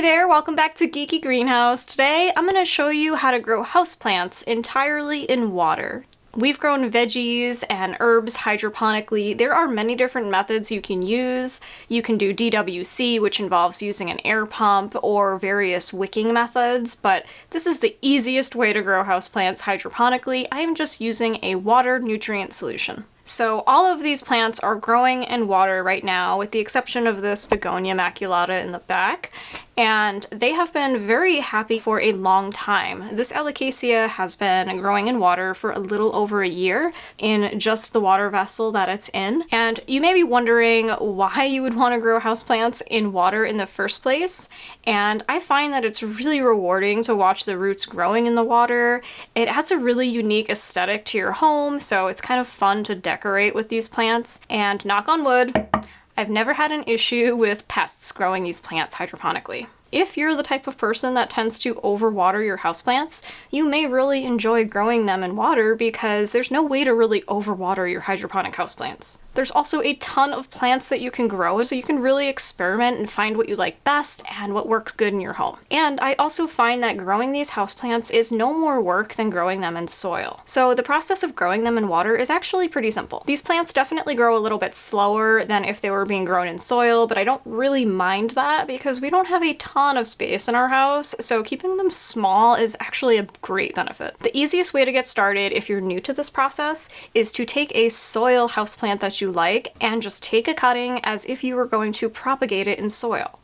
there, welcome back to Geeky Greenhouse. Today I'm going to show you how to grow houseplants entirely in water. We've grown veggies and herbs hydroponically. There are many different methods you can use. You can do DWC, which involves using an air pump, or various wicking methods, but this is the easiest way to grow houseplants hydroponically. I am just using a water nutrient solution. So all of these plants are growing in water right now, with the exception of this Begonia maculata in the back, and they have been very happy for a long time. This alocasia has been growing in water for a little over a year in just the water vessel that it's in. And you may be wondering why you would want to grow houseplants in water in the first place. And I find that it's really rewarding to watch the roots growing in the water. It adds a really unique aesthetic to your home, so it's kind of fun to decorate with these plants. And knock on wood, I've never had an issue with pests growing these plants hydroponically. If you're the type of person that tends to overwater your houseplants, you may really enjoy growing them in water because there's no way to really overwater your hydroponic houseplants. There's also a ton of plants that you can grow, so you can really experiment and find what you like best and what works good in your home. And I also find that growing these houseplants is no more work than growing them in soil. So the process of growing them in water is actually pretty simple. These plants definitely grow a little bit slower than if they were being grown in soil, but I don't really mind that because we don't have a ton of space in our house, so keeping them small is actually a great benefit. The easiest way to get started if you're new to this process is to take a soil houseplant that you like and just take a cutting as if you were going to propagate it in soil.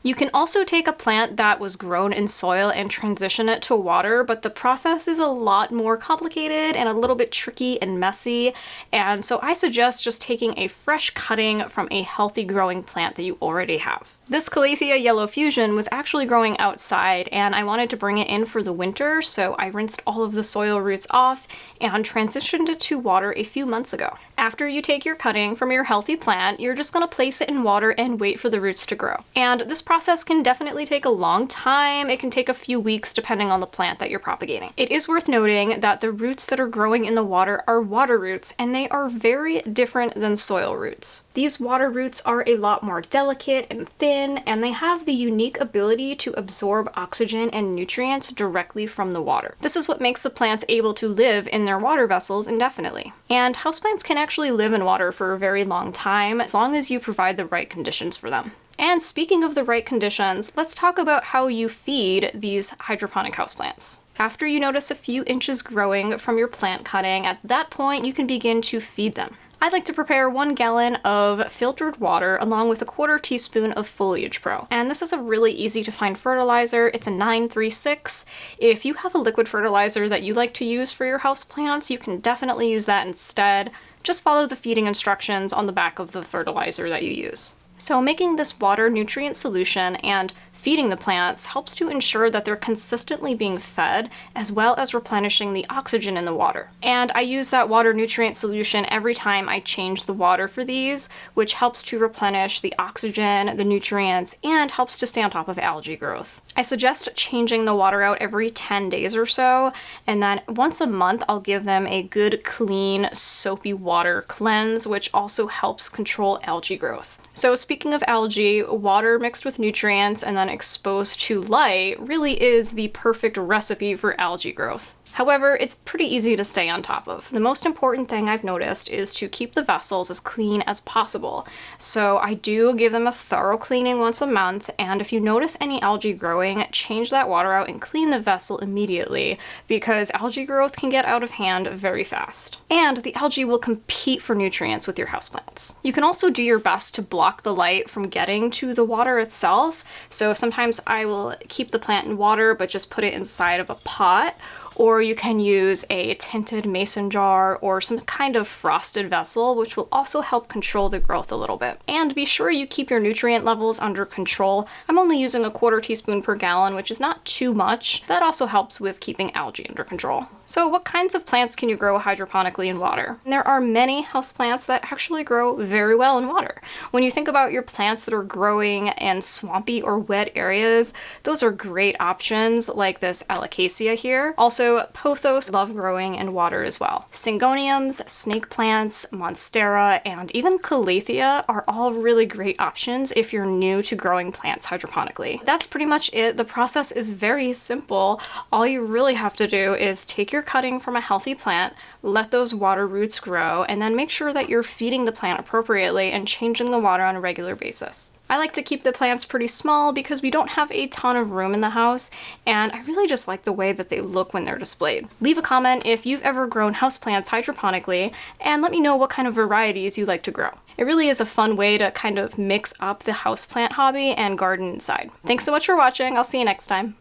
You can also take a plant that was grown in soil and transition it to water, but the process is a lot more complicated and a little bit tricky and messy, and so I suggest just taking a fresh cutting from a healthy growing plant that you already have. This Calathea Yellow Fusion was actually growing outside, and I wanted to bring it in for the winter, so I rinsed all of the soil roots off and transitioned it to water a few months ago. After you take your cutting from your healthy plant, you're just going to place it in water and wait for the roots to grow. And this process can definitely take a long time. It can take a few weeks depending on the plant that you're propagating. It is worth noting that the roots that are growing in the water are water roots, and they are very different than soil roots. These water roots are a lot more delicate and thin, and they have the unique ability to absorb oxygen and nutrients directly from the water. This is what makes the plants able to live in their water vessels indefinitely. And houseplants can actually live in water for a very long time as long as you provide the right conditions for them. And speaking of the right conditions, let's talk about how you feed these hydroponic houseplants. After you notice a few inches growing from your plant cutting, at that point you can begin to feed them. I like to prepare 1 gallon of filtered water along with a 1/4 teaspoon of Foliage Pro. And this is a really easy to find fertilizer. It's a 936. If you have a liquid fertilizer that you like to use for your houseplants, you can definitely use that instead. Just follow the feeding instructions on the back of the fertilizer that you use. So making this water nutrient solution and feeding the plants helps to ensure that they're consistently being fed, as well as replenishing the oxygen in the water. And I use that water nutrient solution every time I change the water for these, which helps to replenish the oxygen, the nutrients, and helps to stay on top of algae growth. I suggest changing the water out every 10 days or so, and then once a month I'll give them a good, clean, soapy water cleanse, which also helps control algae growth. So speaking of algae, water mixed with nutrients and then exposed to light really is the perfect recipe for algae growth. However, it's pretty easy to stay on top of. The most important thing I've noticed is to keep the vessels as clean as possible. So I do give them a thorough cleaning once a month, and if you notice any algae growing, change that water out and clean the vessel immediately, because algae growth can get out of hand very fast. And the algae will compete for nutrients with your houseplants. You can also do your best to block the light from getting to the water itself. So sometimes I will keep the plant in water, but just put it inside of a pot. Or you can use a tinted mason jar or some kind of frosted vessel, which will also help control the growth a little bit. And be sure you keep your nutrient levels under control. I'm only using a 1/4 teaspoon per gallon, which is not too much. That also helps with keeping algae under control. So what kinds of plants can you grow hydroponically in water? There are many houseplants that actually grow very well in water. When you think about your plants that are growing in swampy or wet areas, those are great options like this alocasia here. Also, Also, pothos love growing in water as well. Syngoniums, snake plants, monstera, and even calathea are all really great options if you're new to growing plants hydroponically. That's pretty much it. The process is very simple. All you really have to do is take your cutting from a healthy plant, let those water roots grow, and then make sure that you're feeding the plant appropriately and changing the water on a regular basis. I like to keep the plants pretty small because we don't have a ton of room in the house, and I really just like the way that they look when they're displayed. Leave a comment if you've ever grown houseplants hydroponically, and let me know what kind of varieties you like to grow. It really is a fun way to kind of mix up the houseplant hobby and garden inside. Thanks so much for watching. I'll see you next time.